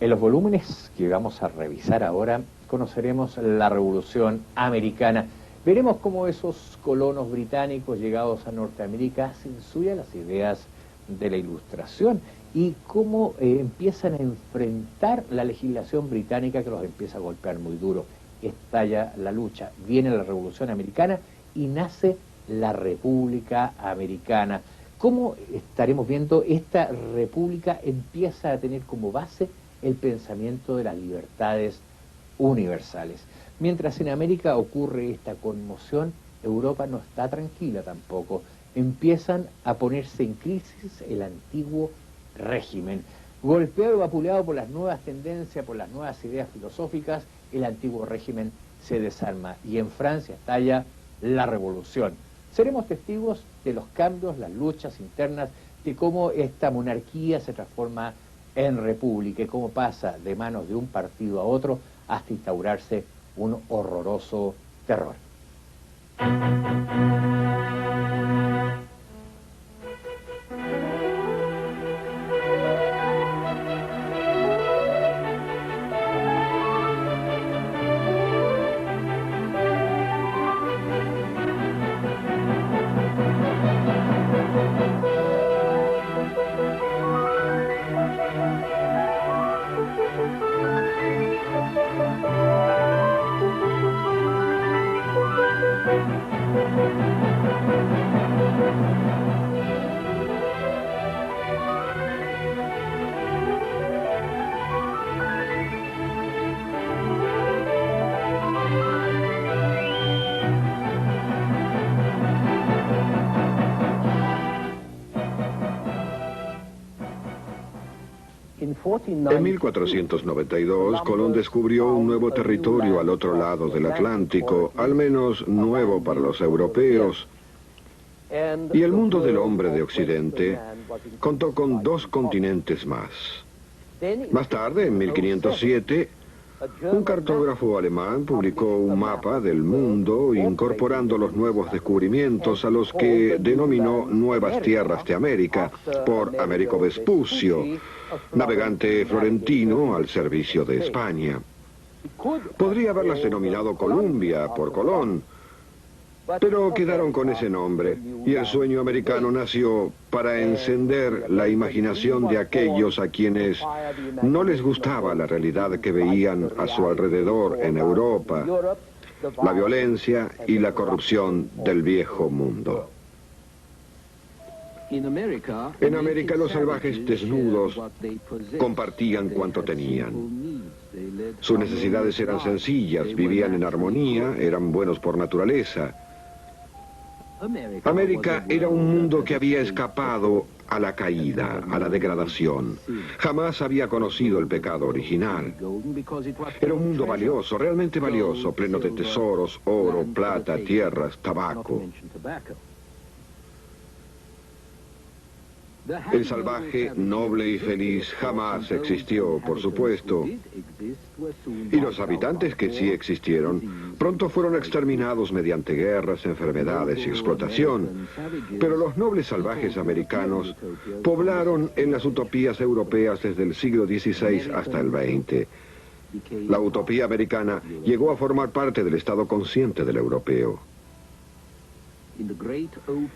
En los volúmenes que vamos a revisar ahora, conoceremos la Revolución Americana. Veremos cómo esos colonos británicos llegados a Norteamérica hacen suya las ideas de la Ilustración y cómo empiezan a enfrentar la legislación británica que los empieza a golpear muy duro. Estalla la lucha, viene la Revolución Americana y nace la República Americana. ¿Cómo estaremos viendo esta república empieza a tener como base el pensamiento de las libertades universales? Mientras en América ocurre esta conmoción, Europa no está tranquila tampoco. Empiezan a ponerse en crisis el antiguo régimen. Golpeado y vapuleado por las nuevas tendencias, por las nuevas ideas filosóficas, el antiguo régimen se desarma y en Francia estalla la revolución. Seremos testigos de los cambios, las luchas internas, de cómo esta monarquía se transforma en república y cómo pasa de manos de un partido a otro hasta instaurarse un horroroso terror. En 1492, Colón descubrió un nuevo territorio al otro lado del Atlántico, al menos nuevo para los europeos, y el mundo del hombre de Occidente contó con 2 continentes más. Más tarde, en 1507, un cartógrafo alemán publicó un mapa del mundo incorporando los nuevos descubrimientos a los que denominó Nuevas Tierras de América por Américo Vespucio, navegante florentino al servicio de España. Podría haberlas denominado Columbia por Colón, pero quedaron con ese nombre, y el sueño americano nació para encender la imaginación de aquellos a quienes no les gustaba la realidad que veían a su alrededor en Europa, la violencia y la corrupción del viejo mundo. En América los salvajes desnudos compartían cuanto tenían. Sus necesidades eran sencillas, vivían en armonía, eran buenos por naturaleza. América era un mundo que había escapado a la caída, a la degradación. Jamás había conocido el pecado original. Era un mundo valioso, realmente valioso, pleno de tesoros, oro, plata, tierras, tabaco. El salvaje, noble y feliz jamás existió, por supuesto. Y los habitantes que sí existieron, pronto fueron exterminados mediante guerras, enfermedades y explotación. Pero los nobles salvajes americanos poblaron en las utopías europeas desde el siglo XVI hasta el XX. La utopía americana llegó a formar parte del estado consciente del europeo.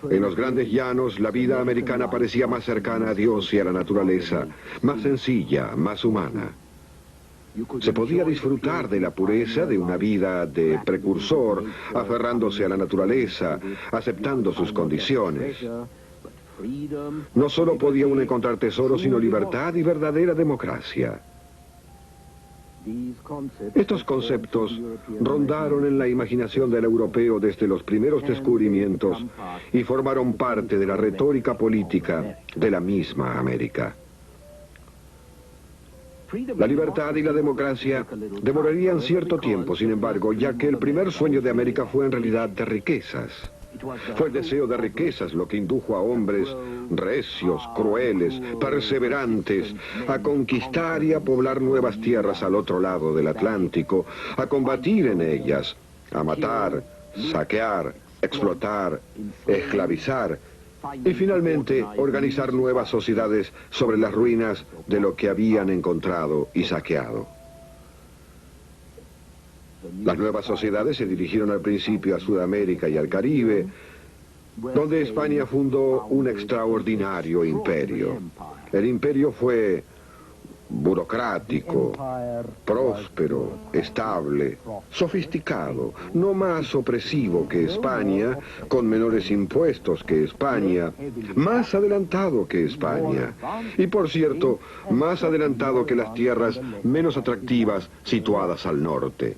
En los grandes llanos, la vida americana parecía más cercana a Dios y a la naturaleza, más sencilla, más humana. Se podía disfrutar de la pureza de una vida de precursor, aferrándose a la naturaleza, aceptando sus condiciones. No solo podía uno encontrar tesoros, sino libertad y verdadera democracia. Estos conceptos rondaron en la imaginación del europeo desde los primeros descubrimientos y formaron parte de la retórica política de la misma América. La libertad y la democracia demorarían cierto tiempo, sin embargo, ya que el primer sueño de América fue en realidad de riquezas. Fue el deseo de riquezas lo que indujo a hombres recios, crueles, perseverantes, a conquistar y a poblar nuevas tierras al otro lado del Atlántico, a combatir en ellas, a matar, saquear, explotar, esclavizar y finalmente organizar nuevas sociedades sobre las ruinas de lo que habían encontrado y saqueado. Las nuevas sociedades se dirigieron al principio a Sudamérica y al Caribe, donde España fundó un extraordinario imperio. El imperio fue burocrático, próspero, estable, sofisticado, no más opresivo que España, con menores impuestos que España, más adelantado que España, y por cierto, más adelantado que las tierras menos atractivas situadas al norte.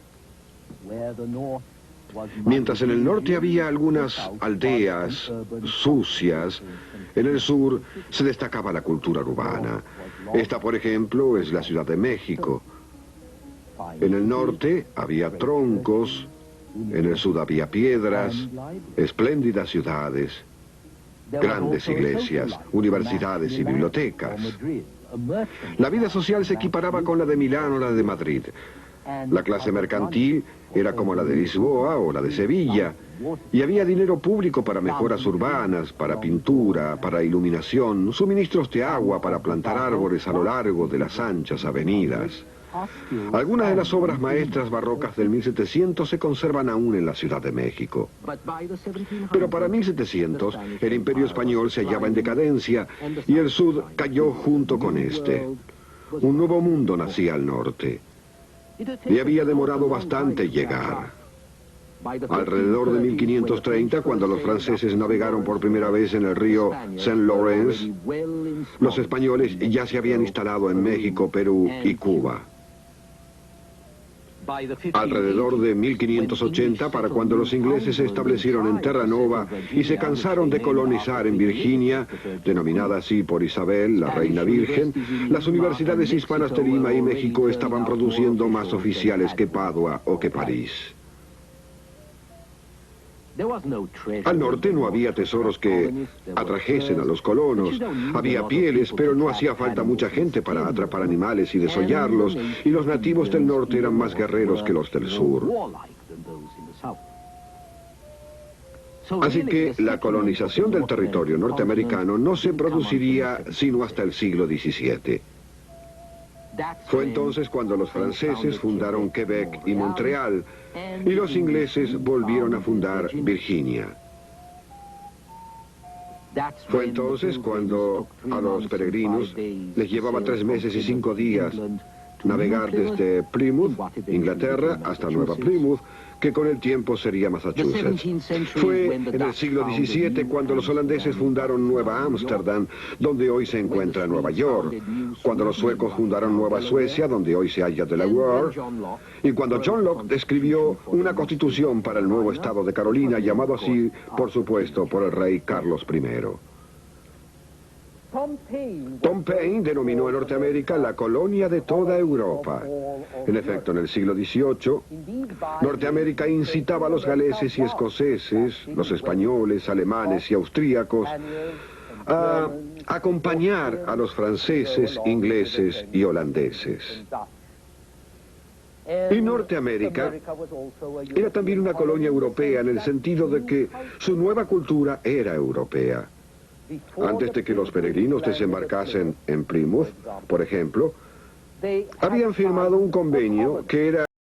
Mientras en el norte había algunas aldeas sucias, en el sur se destacaba la cultura urbana. Esta, por ejemplo, es la Ciudad de México. En el norte había troncos, en el sur había piedras, espléndidas ciudades, grandes iglesias, universidades y bibliotecas. La vida social se equiparaba con la de Milán o la de Madrid. La clase mercantil era como la de Lisboa o la de Sevilla, y había dinero público para mejoras urbanas, para pintura, para iluminación, suministros de agua para plantar árboles a lo largo de las anchas avenidas. Algunas de las obras maestras barrocas del 1700 se conservan aún en la Ciudad de México. Pero para 1700, el Imperio Español se hallaba en decadencia y el sur cayó junto con este. Un nuevo mundo nacía al norte. Y había demorado bastante llegar. Alrededor de 1530, cuando los franceses navegaron por primera vez en el río Saint Lawrence, los españoles ya se habían instalado en México, Perú y Cuba. Alrededor de 1580, para cuando los ingleses se establecieron en Terranova y se cansaron de colonizar en Virginia, denominada así por Isabel, la Reina Virgen, las universidades hispanas de Lima y México estaban produciendo más oficiales que Padua o que París. Al norte no había tesoros que atrajesen a los colonos. Había pieles, pero no hacía falta mucha gente para atrapar animales y desollarlos, y los nativos del norte eran más guerreros que los del sur. Así que la colonización del territorio norteamericano no se produciría sino hasta el siglo XVII. Fue entonces cuando los franceses fundaron Quebec y Montreal, y los ingleses volvieron a fundar Virginia. Fue entonces cuando a los peregrinos les llevaba 3 meses y 5 días navegar desde Plymouth, Inglaterra, hasta Nueva Plymouth, que con el tiempo sería Massachusetts. Fue en el siglo XVII cuando los holandeses fundaron Nueva Ámsterdam, donde hoy se encuentra Nueva York, cuando los suecos fundaron Nueva Suecia, donde hoy se halla Delaware, y cuando John Locke escribió una constitución para el nuevo estado de Carolina, llamado así, por supuesto, por el rey Carlos I. Tom Paine denominó a Norteamérica la colonia de toda Europa. En efecto, en el siglo XVIII, Norteamérica incitaba a los galeses y escoceses, los españoles, alemanes y austríacos a acompañar a los franceses, ingleses y holandeses. Y Norteamérica era también una colonia europea en el sentido de que su nueva cultura era europea. Antes de que los peregrinos desembarcasen en Plymouth, por ejemplo, habían firmado un convenio que era